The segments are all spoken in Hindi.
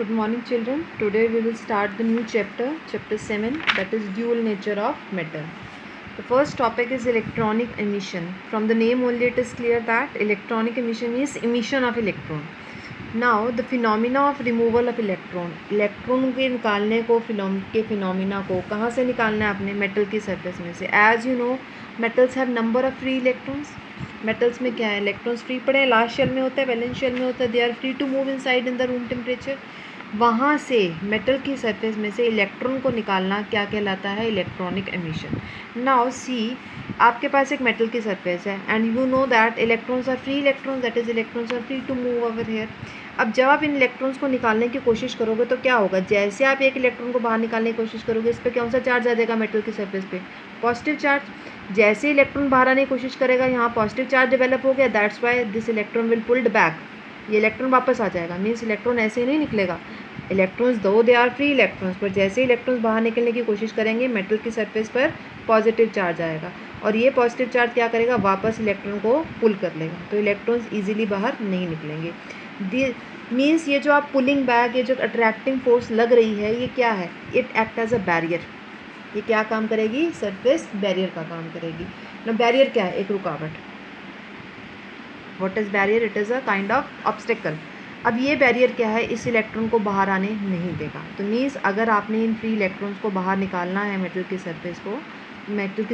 Good morning, children. Today we will start the new chapter, chapter 7, that is dual nature of matter. The first topic is electronic emission. From the name only it is clear that electronic emission is emission of electron. Now the phenomena of removal of electron. Electron के निकालने को फिनोमिना को कहाँ से निकालना है आपने? मेटल की सरफेस में से. As you know metals have number of free electrons. Metals में क्या है? इलेक्ट्रॉन्स फ्री पड़े हैं. लास्ट शेल में होता है, वैलेंस शेल में होता है. They are free to move inside in the room temperature. वहाँ से मेटल की सरफेस में से इलेक्ट्रॉन को निकालना क्या कहलाता है? Electronic emission. नाउ सी, आपके पास एक मेटल की सरफेस है and you know that electrons are free electrons, that is electrons are free to move over here. अब जब आप इन इलेक्ट्रॉन्स को निकालने की कोशिश करोगे तो क्या होगा? जैसे आप एक इलेक्ट्रॉन को बाहर निकालने की कोशिश करोगे, इस पर कौन सा चार्ज आ जाएगा मेटल की सरफेस पे? Positive charge. जैसे इलेक्ट्रॉन बाहर आने की कोशिश करेगा, यहाँ पॉजिटिव चार्ज डेवलप हो गया, that's why this electron will pulled back. ये इलेक्ट्रॉन वापस आ जाएगा. मीन्स इलेक्ट्रॉन ऐसे ही नहीं निकलेगा. इलेक्ट्रॉन्स दो दे आर फ्री इलेक्ट्रॉन्स, पर जैसे इलेक्ट्रॉन्स बाहर निकलने की कोशिश करेंगे मेटल की सरफेस पर पॉजिटिव चार्ज आएगा और ये पॉजिटिव चार्ज क्या करेगा? वापस इलेक्ट्रॉन को पुल कर लेगा. तो इलेक्ट्रॉन्स ईजिली बाहर नहीं निकलेंगे. मीन्स ये जो आप पुलिंग बैक, ये जो अट्रैक्टिंग फोर्स लग रही है, ये क्या है? It act as a barrier. ये क्या काम करेगी? सरफेस बैरियर का काम करेगी ना. बैरियर क्या है? एक रुकावट. What is barrier? It is a kind of obstacle. अब ये बैरियर क्या है? इस इलेक्ट्रॉन को बाहर आने नहीं देगा. तो मीन्स अगर आपने इन फ्री इलेक्ट्रॉन्स को बाहर निकालना है मेटल की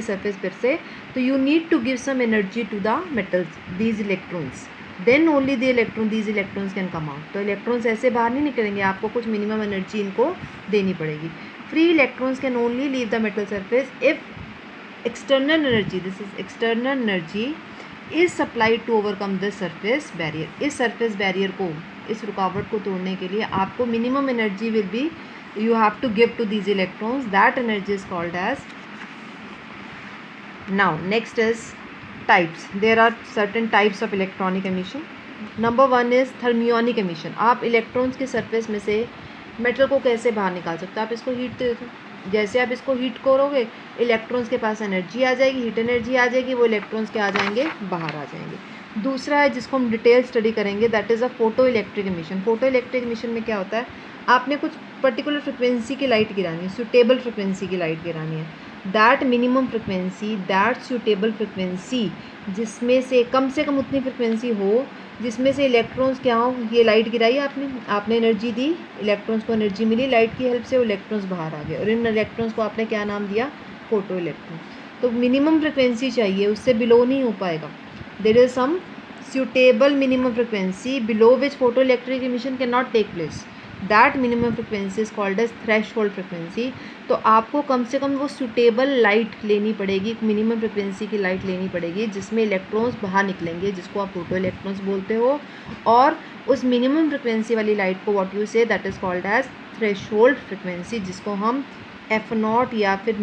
सरफेस पर से, तो you need to give some energy to the metals, these electrons. Then only these electrons can come out. तो इलेक्ट्रॉन्स ऐसे बाहर नहीं निकलेंगे, आपको कुछ मिनिमम एनर्जी इनको देनी पड़ेगी. Free electrons can only leave the metal surface if external energy, this is external energy, is supplied to overcome the surface barrier. इस सरफेस बैरियर को, इस रुकावट को तोड़ने के लिए आपको minimum energy will be you have to give to these electrons. That energy is called as. Now next is types. There are certain types of electronic emission. Number one is thermionic emission. आप इलेक्ट्रॉन्स के सरफेस में से मेटल को कैसे बाहर निकाल सकते हो? आप इसको हीट दे दो. जैसे आप इसको हीट करोगे, इलेक्ट्रॉन्स के पास एनर्जी आ जाएगी, हीट एनर्जी आ जाएगी, वो इलेक्ट्रॉन्स क्या आ जाएंगे? बाहर आ जाएंगे. दूसरा है जिसको हम डिटेल स्टडी करेंगे, that is a photo electric emission. Photo electric emission में क्या होता है? आपने कुछ पर्टिकुलर फ्रिक्वेंसी की लाइट गिरानी है, सुटेबल फ्रिक्वेंसी की लाइट गिरानी है. That minimum frequency, that suitable frequency, जिसमें से कम उतनी फ्रिक्वेंसी हो जिसमें से इलेक्ट्रॉन्स क्या हो? ये लाइट गिराई आपने एनर्जी दी, इलेक्ट्रॉन्स को एनर्जी मिली लाइट की हेल्प से, वो इलेक्ट्रॉन्स बाहर आ गए और इन इलेक्ट्रॉन्स को आपने क्या नाम दिया? Photo electron. तो मिनिमम फ्रिक्वेंसी चाहिए, उससे बिलो नहीं हो पाएगा. There is some suitable minimum frequency below which photoelectric emission cannot take place. That minimum frequency is called as threshold frequency. तो आपको कम से कम वो suitable लाइट लेनी पड़ेगी, मिनिमम फ्रिक्वेंसी की लाइट लेनी पड़ेगी जिसमें इलेक्ट्रॉन्स बाहर निकलेंगे, जिसको आप फोटो इलेक्ट्रॉन्स बोलते हो. और उस मिनिमम फ्रिक्वेंसी वाली लाइट को what you say, that is called as threshold frequency, जिसको हम F0 या फिर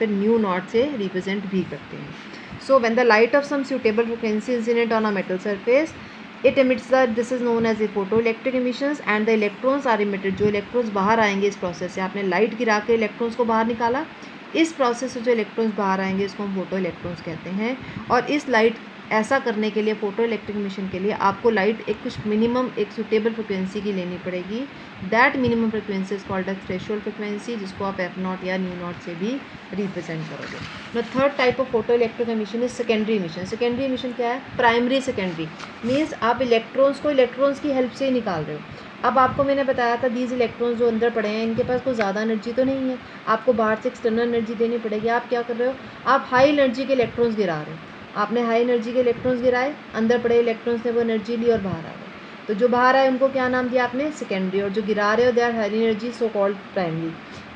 न्यू नॉट से रिप्रेजेंट भी करते हैं. So when the light of some suitable frequency is incident on a metal surface, it emits this is known as the photoelectric emissions and the electrons are emitted. जो इलेक्ट्रॉन्स बाहर आएंगे इस प्रोसेस से, आपने लाइट गिरा के इलेक्ट्रॉन्स को बाहर निकाला, इस प्रोसेस से जो इलेक्ट्रॉन्स बाहर आएंगे इसको हम फोटो इलेक्ट्रॉन्स कहते हैं. और इस लाइट ऐसा करने के लिए, फोटो इलेक्ट्रिक एमिशन के लिए आपको लाइट एक कुछ मिनिमम एक सुटेबल फ्रिक्वेंसी की लेनी पड़ेगी. That minimum frequency is called as threshold frequency, जिसको आप F0 या न्यू नॉट से भी रिप्रेजेंट करोगे. The third type of photo electric emission is secondary emission. Secondary emission क्या है? Primary secondary. मीन्स आप इलेक्ट्रॉन्स की हेल्प से ही निकाल रहे हो. अब आपको मैंने बताया था दीज इलेक्ट्रॉन्स जो अंदर पड़े हैं, इनके पास कोई ज़्यादा एनर्जी तो नहीं है, आपको बाहर से एक्सटर्नल एनर्जी देनी पड़ेगी. आप क्या कर रहे हो? आप हाई एनर्जी के इलेक्ट्रॉन्स गिरा रहे हो. आपने हाई एनर्जी के इलेक्ट्रॉन्स गिराए, अंदर पड़े इलेक्ट्रॉन्स ने वो एनर्जी ली और बाहर आ गए. तो जो बाहर आए उनको क्या नाम दिया आपने? सेकेंडरी. और जो गिरा रहे हो they are high energy, so called primary.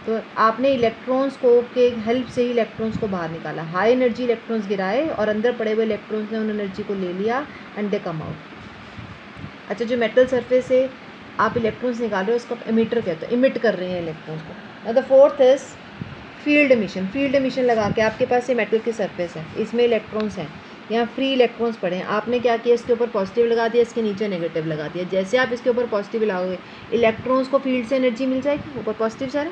तो आपने इलेक्ट्रॉन्स को के हेल्प से ही इलेक्ट्रॉन्स को बाहर निकाला. हाई एनर्जी इलेक्ट्रॉन्स गिराए और अंदर पड़े हुए इलेक्ट्रॉन्स ने उन एनर्जी को ले लिया एंड दे कम आउट. अच्छा, जो मेटल सरफेस से आप इलेक्ट्रॉन्स निकाल रहे हो उसको एमिटर कहते हैं, इमिट कर रहे हैं इलेक्ट्रॉन्स को. The fourth is field emission. Field emission लगा के आपके पास ये मेटल की सरफेस है, इसमें इलेक्ट्रॉन्स हैं, यहाँ फ्री इलेक्ट्रॉन्स पड़े हैं. आपने क्या किया? इसके ऊपर पॉजिटिव लगा दिया, इसके नीचे नेगेटिव लगा दिया. जैसे आप इसके ऊपर पॉजिटिव लगाओगे, इलेक्ट्रॉन्स को फील्ड से एनर्जी मिल जाएगी, ऊपर पॉजिटिव सारे,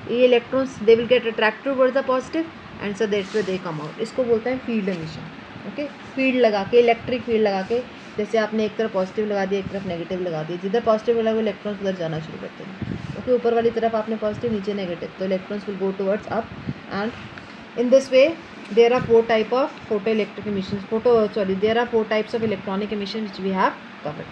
ये electrons they will get attracted towards the positive and so that's why they come out. इसको बोलते हैं फील्ड एमिशन. ओके, फील्ड लगा के, इलेक्ट्रिक फील्ड लगा के जैसे आपने एक तरफ पॉजिटिव लगा दिया, एक तरफ नेगेटिव लगा दिया, जिधर पॉजिटिव लगा वो इलेक्ट्रॉन्स उधर जाना शुरू करते हैं। ओके, ऊपर वाली तरफ आपने पॉजिटिव, नीचे नेगेटिव, तो electrons will go towards up and in this way there are four type of photoelectric emissions there are four types of electronic emission which we have covered.